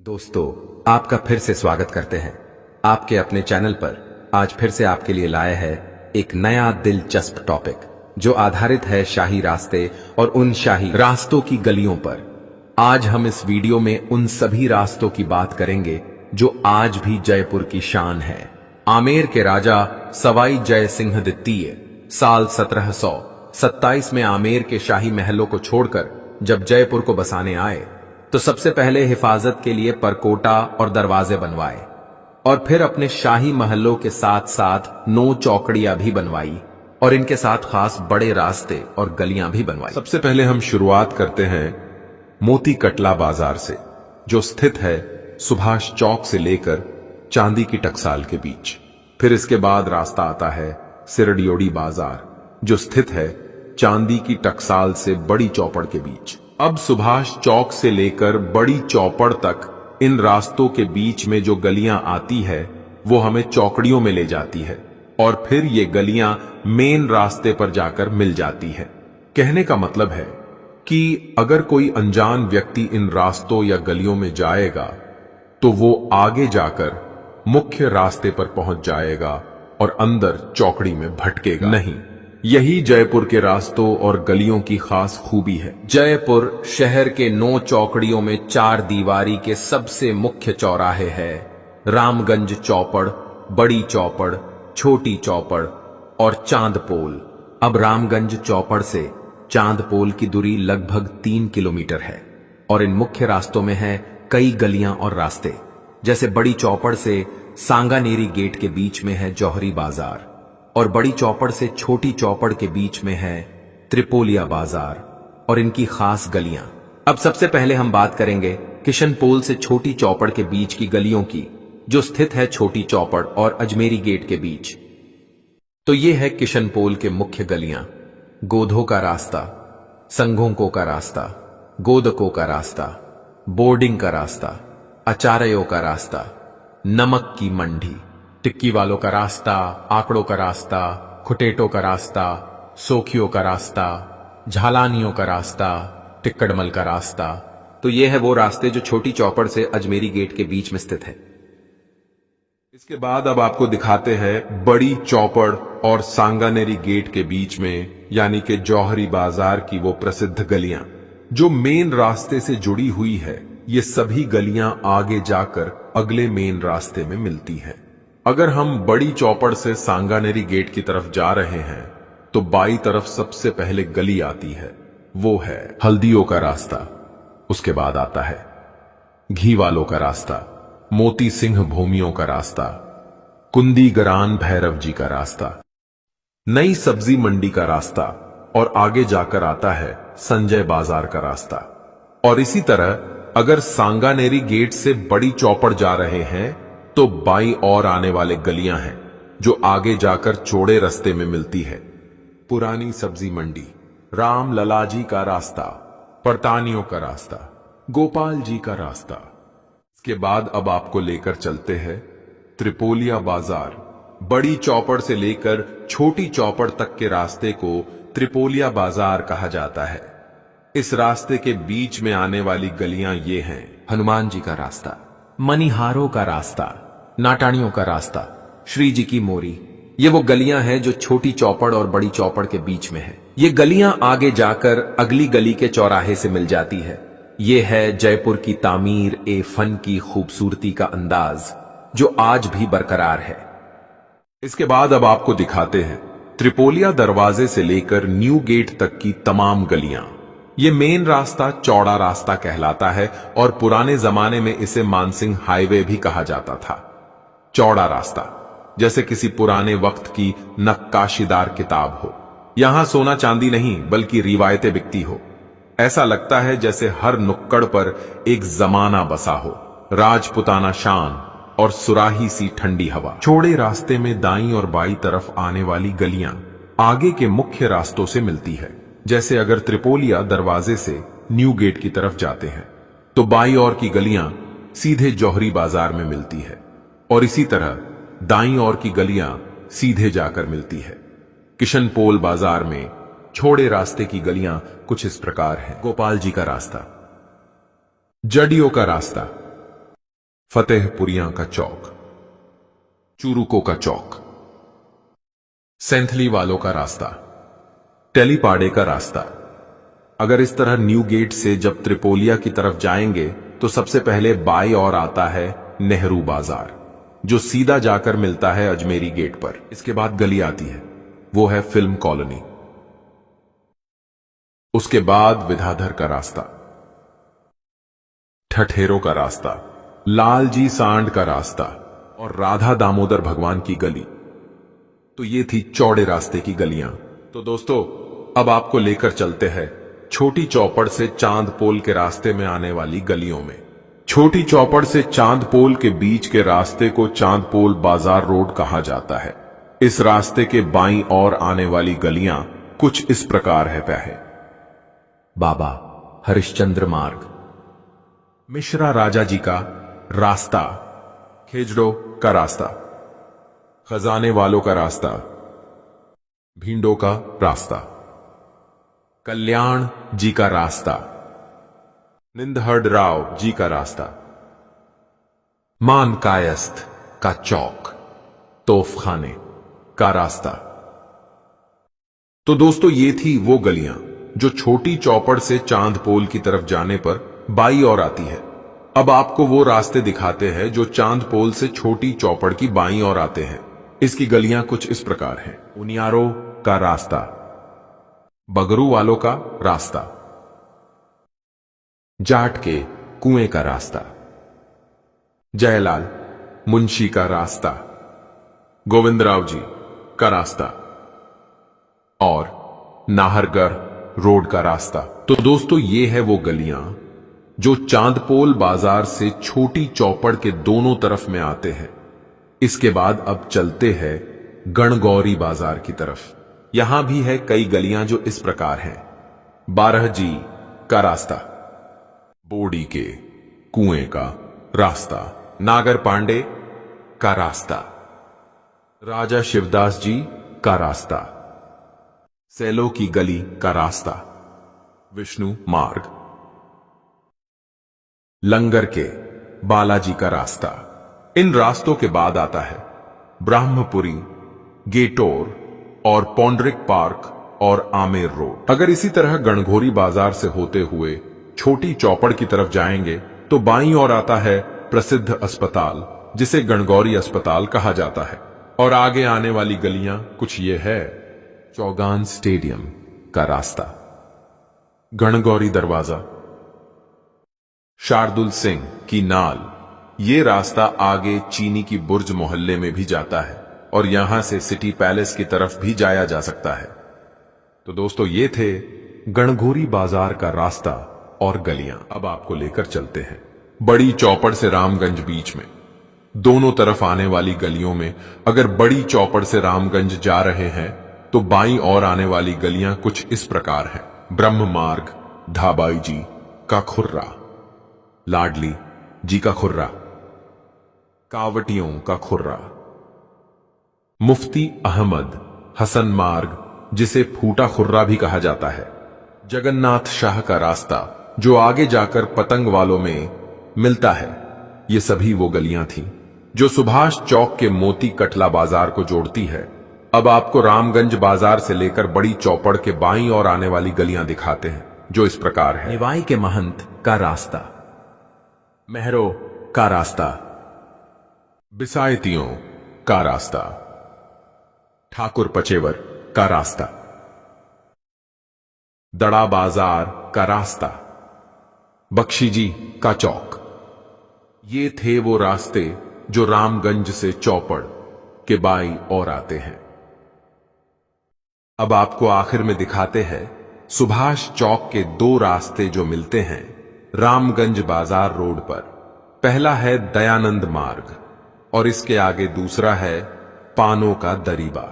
दोस्तों, आपका फिर से स्वागत करते हैं आपके अपने चैनल पर। आज फिर से आपके लिए लाए हैं एक नया दिलचस्प टॉपिक जो आधारित है शाही रास्ते और उन शाही रास्तों की गलियों पर। आज हम इस वीडियो में उन सभी रास्तों की बात करेंगे जो आज भी जयपुर की शान है। आमेर के राजा सवाई जय सिंह द्वितीय साल 1727 में आमेर के शाही महलों को छोड़कर जब जयपुर को बसाने आए तो सबसे पहले हिफाजत के लिए परकोटा और दरवाजे बनवाए और फिर अपने शाही महलों के साथ साथ 9 चौकड़ियां भी बनवाई और इनके साथ खास बड़े रास्ते और गलियां भी बनवाई। सबसे पहले हम शुरुआत करते हैं मोती कटला बाजार से, जो स्थित है सुभाष चौक से लेकर चांदी की टकसाल के बीच। फिर इसके बाद रास्ता आता है सिरडियोड़ी बाजार, जो स्थित है चांदी की टकसाल से बड़ी चौपड़ के बीच। अब सुभाष चौक से लेकर बड़ी चौपड़ तक इन रास्तों के बीच में जो गलियां आती है वो हमें चौकड़ियों में ले जाती है और फिर ये गलियां मेन रास्ते पर जाकर मिल जाती है। कहने का मतलब है कि अगर कोई अनजान व्यक्ति इन रास्तों या गलियों में जाएगा तो वो आगे जाकर मुख्य रास्ते पर पहुंच जाएगा और अंदर चौकड़ी में भटकेगा नहीं। यही जयपुर के रास्तों और गलियों की खास खूबी है। जयपुर शहर के 9 चौकड़ियों में 4 दीवारी के सबसे मुख्य चौराहे हैं। रामगंज चौपड़, बड़ी चौपड़, छोटी चौपड़ और चांदपोल। अब रामगंज चौपड़ से चांदपोल की दूरी लगभग 3 किलोमीटर है और इन मुख्य रास्तों में है कई गलियां और रास्ते। जैसे बड़ी चौपड़ से सांगानेरी गेट के बीच में है जौहरी बाजार और बड़ी चौपड़ से छोटी चौपड़ के बीच में है त्रिपोलिया बाजार और इनकी खास गलियां। अब सबसे पहले हम बात करेंगे किशनपोल से छोटी चौपड़ के बीच की गलियों की, जो स्थित है छोटी चौपड़ और अजमेरी गेट के बीच। तो ये है किशनपोल के मुख्य गलियां। गोधों का रास्ता, संघों का रास्ता, गोदकों का रास्ता, बोर्डिंग का रास्ता, आचार्यों का रास्ता, नमक की मंडी, टिक्की वालों का रास्ता, आंकड़ों का रास्ता, खुटेटों का रास्ता, सोखियों का रास्ता, झालानियों का रास्ता, टिक्कड़मल का रास्ता। तो ये है वो रास्ते जो छोटी चौपड़ से अजमेरी गेट के बीच में स्थित है। इसके बाद अब आपको दिखाते हैं बड़ी चौपड़ और सांगानेरी गेट के बीच में यानी कि जौहरी बाजार की वो प्रसिद्ध गलियां जो मेन रास्ते से जुड़ी हुई है। ये सभी गलियां आगे जाकर अगले मेन रास्ते में मिलती हैं। अगर हम बड़ी चौपड़ से सांगानेरी गेट की तरफ जा रहे हैं तो बाई तरफ सबसे पहले गली आती है, वो है हल्दियों का रास्ता। उसके बाद आता है घी वालों का रास्ता, मोती सिंह भूमियों का रास्ता, कुंदी गरान भैरव जी का रास्ता, नई सब्जी मंडी का रास्ता और आगे जाकर आता है संजय बाजार का रास्ता। और इसी तरह अगर सांगानेरी गेट से बड़ी चौपड़ जा रहे हैं तो बाई और आने वाले गलियां हैं जो आगे जाकर चौड़े रास्ते में मिलती है। पुरानी सब्जी मंडी, राम लला जी का रास्ता, पड़तानियों का रास्ता, गोपाल जी का रास्ता। इसके बाद अब आपको लेकर चलते हैं त्रिपोलिया बाजार। बड़ी चौपड़ से लेकर छोटी चौपड़ तक के रास्ते को त्रिपोलिया बाजार कहा जाता है। इस रास्ते के बीच में आने वाली गलियां ये हैं हनुमान जी का रास्ता, मनिहारों का रास्ता, नाटानियों का रास्ता, श्री जी की मोरी। ये वो गलियां हैं जो छोटी चौपड़ और बड़ी चौपड़ के बीच में है। ये गलियां आगे जाकर अगली गली के चौराहे से मिल जाती है। ये है जयपुर की तामीर ए फन की खूबसूरती का अंदाज जो आज भी बरकरार है। इसके बाद अब आपको दिखाते हैं त्रिपोलिया दरवाजे से लेकर न्यू गेट तक की तमाम गलियां। ये मेन रास्ता चौड़ा रास्ता कहलाता है और पुराने जमाने में इसे मानसिंह हाईवे भी कहा जाता था। चौड़ा रास्ता जैसे किसी पुराने वक्त की नक्काशीदार किताब हो। यहां सोना चांदी नहीं बल्कि रिवायतें बिकती हो। ऐसा लगता है जैसे हर नुक्कड़ पर एक जमाना बसा हो, राजपुताना शान और सुराही सी ठंडी हवा। चौड़े रास्ते में दाईं और बाईं तरफ आने वाली गलियां आगे के मुख्य रास्तों से मिलती है। जैसे अगर त्रिपोलिया दरवाजे से न्यू गेट की तरफ जाते हैं तो बाईं ओर की गलियां सीधे जौहरी बाजार में मिलती है और इसी तरह दाईं ओर की गलियां सीधे जाकर मिलती है। किशनपोल बाजार में छोड़े रास्ते की गलियां कुछ इस प्रकार हैं। गोपाल जी का रास्ता, जडियों का रास्ता, फतेहपुरिया का चौक, चूरुको का चौक, सेंथली वालों का रास्ता, टेलीपाड़े का रास्ता। अगर इस तरह न्यू गेट से जब त्रिपोलिया की तरफ जाएंगे तो सबसे पहले बाई ओर आता है नेहरू बाजार, जो सीधा जाकर मिलता है अजमेरी गेट पर। इसके बाद गली आती है, वो है फिल्म कॉलोनी। उसके बाद विद्याधर का रास्ता, ठठेरों का रास्ता, लालजी सांड का रास्ता और राधा दामोदर भगवान की गली। तो ये थी चौड़े रास्ते की गलियां। तो दोस्तों, अब आपको लेकर चलते हैं छोटी चौपड़ से चांद पोल के रास्ते में आने वाली गलियों में। छोटी चौपड़ से चांद पोल के बीच के रास्ते को चांद पोल बाजार रोड कहा जाता है। इस रास्ते के बाईं ओर आने वाली गलियां कुछ इस प्रकार है। बाबा हरिश्चंद्र मार्ग, मिश्रा राजा जी का रास्ता, खेजड़ो का रास्ता, खजाने वालों का रास्ता, भिंडों का रास्ता, कल्याण जी का रास्ता, निंदहड राव जी का रास्ता, मान कायस्थ का चौक, तोफखाने का रास्ता। तो दोस्तों, ये थी वो गलियां जो छोटी चौपड़ से चांद पोल की तरफ जाने पर बाई ओर आती है। अब आपको वो रास्ते दिखाते हैं जो चांद पोल से छोटी चौपड़ की बाईं ओर आते हैं। इसकी गलियां कुछ इस प्रकार हैं। उनियारों का रास्ता, बगरू वालों का रास्ता, जाट के कुएं का रास्ता, जयलाल मुंशी का रास्ता, गोविंदराव जी का रास्ता और नाहरगढ़ रोड का रास्ता। तो दोस्तों, ये है वो गलियां जो चांदपोल बाजार से छोटी चौपड़ के दोनों तरफ में आते हैं। इसके बाद अब चलते हैं गणगौरी बाजार की तरफ। यहां भी है कई गलियां जो इस प्रकार हैं। 12 जी का रास्ता, बोड़ी के कुएं का रास्ता, नागर पांडे का रास्ता, राजा शिवदास जी का रास्ता, सैलो की गली का रास्ता, विष्णु मार्ग, लंगर के बालाजी का रास्ता। इन रास्तों के बाद आता है ब्रह्मपुरी, गेटोर और पौंड्रिक पार्क और आमेर रोड। अगर इसी तरह गणगौरी बाजार से होते हुए छोटी चौपड़ की तरफ जाएंगे तो बाईं ओर आता है प्रसिद्ध अस्पताल, जिसे गणगौरी अस्पताल कहा जाता है। और आगे आने वाली गलियां कुछ ये है। चौगान स्टेडियम का रास्ता, गणगौरी दरवाजा, शार्दुल सिंह की नाल। ये रास्ता आगे चीनी की बुर्ज मोहल्ले में भी जाता है और यहां से सिटी पैलेस की तरफ भी जाया जा सकता है। तो दोस्तों, ये थे गणगौरी बाजार का रास्ता और गलियां। अब आपको लेकर चलते हैं बड़ी चौपड़ से रामगंज बीच में। दोनों तरफ आने वाली गलियों में अगर बड़ी चौपड़ से रामगंज जा रहे हैं तो बाईं ओर आने वाली गलियां कुछ इस प्रकार हैं। ब्रह्म मार्ग, धाबाई जी का खुर्रा, लाडली जी का खुर्रा, कावटियों का खुर्रा, मुफ्ती अहमद हसन मार्ग, जिसे फूटा खुर्रा भी कहा जाता है, जगन्नाथ शाह का रास्ता जो आगे जाकर पतंग वालों में मिलता है। ये सभी वो गलियां थीं जो सुभाष चौक के मोती कटला बाजार को जोड़ती है। अब आपको रामगंज बाजार से लेकर बड़ी चौपड़ के बाईं ओर आने वाली गलियां दिखाते हैं जो इस प्रकार है। निवाई के महंत का रास्ता, मेहरो का रास्ता, बिसायतियों का रास्ता, ठाकुर पचेवर का रास्ता, दड़ा बाजार का रास्ता, बख्शी जी का चौक। ये थे वो रास्ते जो रामगंज से चौपड़ के बाईं ओर आते हैं। अब आपको आखिर में दिखाते हैं सुभाष चौक के दो रास्ते जो मिलते हैं रामगंज बाजार रोड पर। पहला है दयानंद मार्ग और इसके आगे दूसरा है पानों का दरीबा।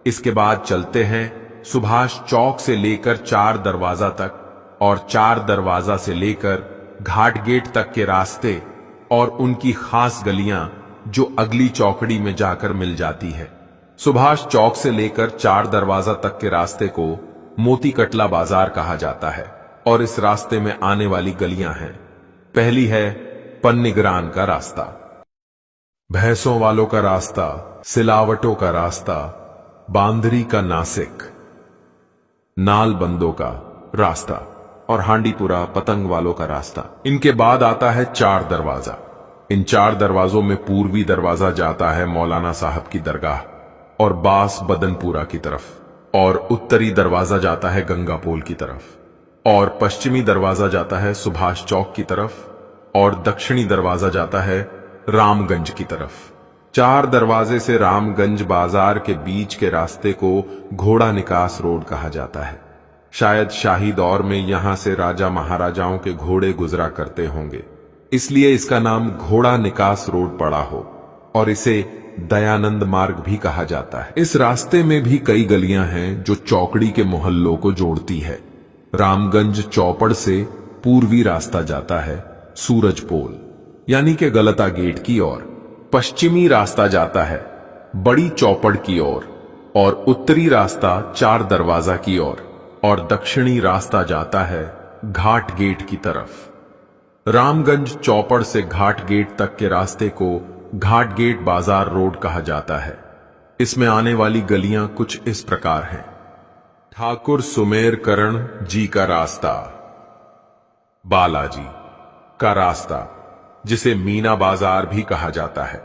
इसके बाद चलते हैं सुभाष चौक से लेकर 4 दरवाजा तक और 4 दरवाजा से लेकर घाट गेट तक के रास्ते और उनकी खास गलियां जो अगली चौकड़ी में जाकर मिल जाती है। सुभाष चौक से लेकर 4 दरवाजा तक के रास्ते को मोती कटला बाजार कहा जाता है और इस रास्ते में आने वाली गलियां हैं। पहली है पन्नीग्रान का रास्ता, भैंसों वालों का रास्ता, सिलावटों का रास्ता, बांदरी का नासिक, नालबंदों का रास्ता और हांडीपुरा पतंग वालों का रास्ता। इनके बाद आता है 4 दरवाजा। इन 4 दरवाजों में पूर्वी दरवाजा जाता है मौलाना साहब की दरगाह और बास बदनपुरा की तरफ, और उत्तरी दरवाजा जाता है गंगापोल की तरफ, और पश्चिमी दरवाजा जाता है सुभाष चौक की तरफ, और दक्षिणी दरवाजा जाता है रामगंज की तरफ। 4 दरवाजे से रामगंज बाजार के बीच के रास्ते को घोड़ा निकास रोड कहा जाता है। शायद शाही दौर में यहां से राजा महाराजाओं के घोड़े गुजरा करते होंगे, इसलिए इसका नाम घोड़ा निकास रोड पड़ा हो, और इसे दयानंद मार्ग भी कहा जाता है। इस रास्ते में भी कई गलियां हैं जो चौकड़ी के मोहल्लों को जोड़ती है। रामगंज चौपड़ से पूर्वी रास्ता जाता है सूरजपोल यानी कि गलता गेट की ओर, पश्चिमी रास्ता जाता है बड़ी चौपड़ की ओर, और उत्तरी रास्ता 4 दरवाजा की ओर, और दक्षिणी रास्ता जाता है घाट गेट की तरफ। रामगंज चौपड़ से घाट गेट तक के रास्ते को घाट गेट बाजार रोड कहा जाता है। इसमें आने वाली गलियां कुछ इस प्रकार हैं। ठाकुर सुमेर करण जी का रास्ता, बालाजी का रास्ता जिसे मीना बाजार भी कहा जाता है,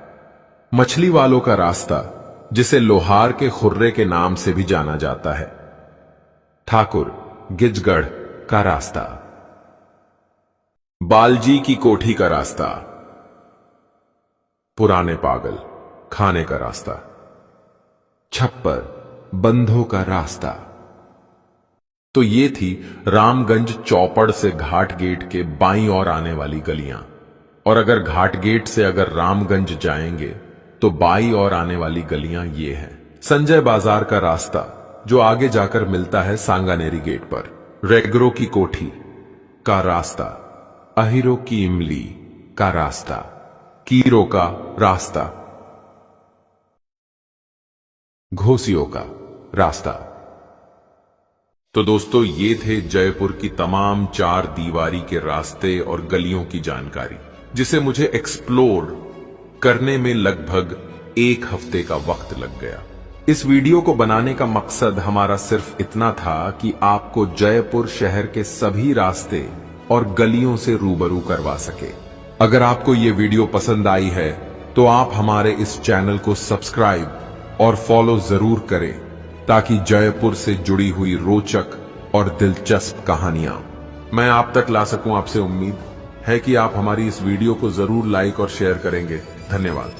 मछली वालों का रास्ता जिसे लोहार के खुर्रे के नाम से भी जाना जाता है, ठाकुर गिजगढ़ का रास्ता, बालजी की कोठी का रास्ता, पुराने पागल खाने का रास्ता, छप्पर बंधों का रास्ता। तो ये थी रामगंज चौपड़ से घाट गेट के बाईं ओर आने वाली गलियां, और अगर घाट गेट से अगर रामगंज जाएंगे तो बाईं ओर आने वाली गलियां ये हैं। संजय बाजार का रास्ता जो आगे जाकर मिलता है सांगानेरी गेट पर, रेगरो की कोठी का रास्ता, अहिरो की इमली का रास्ता, कीरो का रास्ता, घोसियों का रास्ता। तो दोस्तों ये थे जयपुर की तमाम 4 दीवारी के रास्ते और गलियों की जानकारी, जिसे मुझे एक्सप्लोर करने में लगभग 1 हफ्ते का वक्त लग गया। इस वीडियो को बनाने का मकसद हमारा सिर्फ इतना था कि आपको जयपुर शहर के सभी रास्ते और गलियों से रूबरू करवा सके। अगर आपको ये वीडियो पसंद आई है तो आप हमारे इस चैनल को सब्सक्राइब और फॉलो जरूर करें, ताकि जयपुर से जुड़ी हुई रोचक और दिलचस्प कहानियां मैं आप तक ला सकूं। आपसे उम्मीद है कि आप हमारी इस वीडियो को जरूर लाइक और शेयर करेंगे। धन्यवाद।